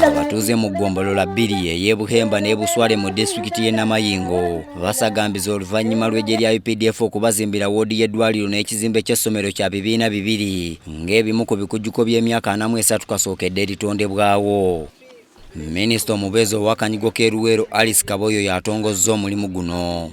Abatuuze mu ggombolola bbiri ey'Ebuhemba n'Ebuswale mu disitulikiti y'e Namayingo basagambiza oluvannyuma lw'eggye lya Updf okubazimbira woodi y'Eddwaliro n'ekizimbe ky'essomero kya bibiina bibiri ng'ebimu ku bikujjuko by'emyaka 43 kasookedde eritondebwawo. Minisita omubeezi ow'akanyigo k'e Alice Kaboyo yatongozza omulimu guno.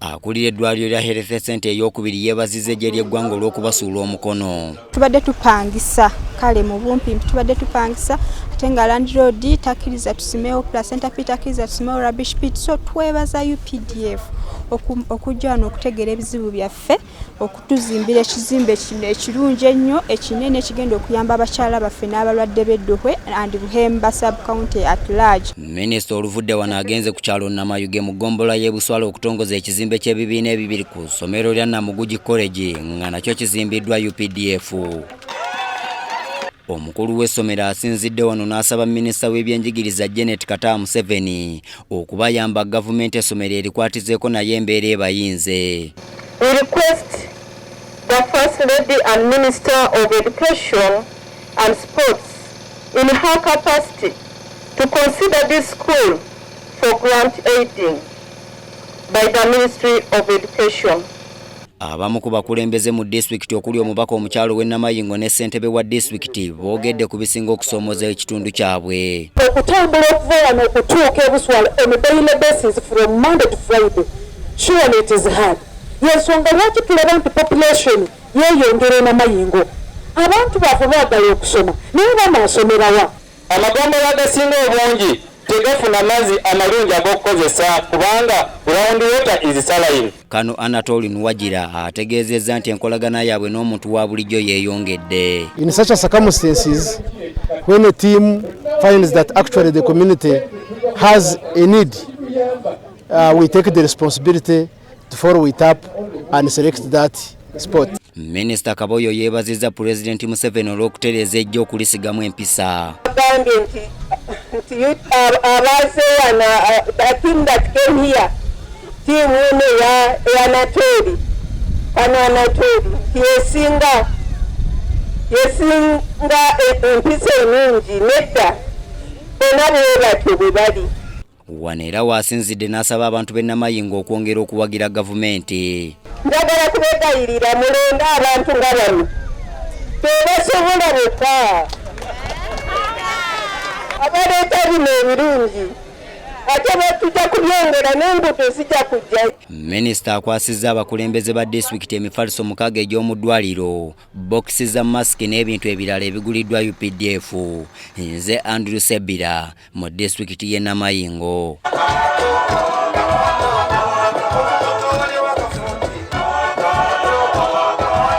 Akulira eddwaliro lya Health Center ey'okubiri yeebazizza eggye ly'eggwanga olw'okubasuula omukono. Tubadde tupangisa kale mu bumpi tubadde tupangisa ate nga landlord takkiriza tusimewo placenta pit takkiriza tusimewo rubbish pit, so twebaza UPDF okujja wano okutegeera ebizibu byaffe okutuzimbira ekizimbe kino ekirungi ennyo ekinene ekigenda okuyamba abakyala baffe n'abalwadde b'Eddwaliro and Buhemba sub county at large. Minisita oluvudde wano agenze ku kyalo Namayingo mu ggombolola y'e Buswale okutongoza ekizimbe ky'ebibiina ebibiri ku ssomero lya Namugugi College nga nakyo kizimbiddwa UPDF. Omukulu w'essomero asinzidde wano n'asaba minisita w'ebyenjigiriza Janet Kataaha Museveni okubayamba gavumenti essomero erikwatizeeko naye embeera ebayinze. We request the First Lady and Minister of Education and Sports in her capacity to consider this school for grant aiding by the Ministry of Education. Abamu ku bakulembeze mu disitulikiti okuli omubaka omukyalo w'e Namayingo ne ssentebe wa disitulikiti boogedde ku bisinga okusoomoza ekitundu kyabwe. Okutambula okuva wano okutuuka e Buswale on a daily basis from Monday to Friday, surely it is hard. Yensonga lwaki tulaba nti population yeeyongera e Namayingo. Abantu baffe baagala okusoma naye banaasomerawa. Amagombolola agasinga obungi tegafuna amazzi amalungi ag'okukozesa kubanga ground water is saline. Kano Anatoli Nwagira ategeezezza nti enkolagana yaabwe n'omuntu wa bulijjo yeeyongedde. In such circumstances, when a team finds that actually the community has a need, we take the responsibility to follow it up and select that spot. Minisita Kaboyo yeebazizza Pulezidenti Museveni olw'okutereeza eggye okulisigamu empisa. The team that came here, team ya Anatoli, yesinga empisa enyingi nedda bonna bwe bwe bali. Wano era waasinzidde n'asaba abantu b'e Namayingo okwongera okuwagira gavumenti. Njagala kubegayirira mulonde abantu nga bano tebasobola bokka abaleeta bino ebirungi ate batujja kubyongera n'embuto zijja kujja. Minisita akwasizza abakulembeze ba disitulikiti emifaliso 6 egy'omu ddwaliro, bokisi za masiki n'ebintu ebirala ebiguliddwa UPDF. Nze Andrew Sebbira mu disitulikiti y'e Namayingo.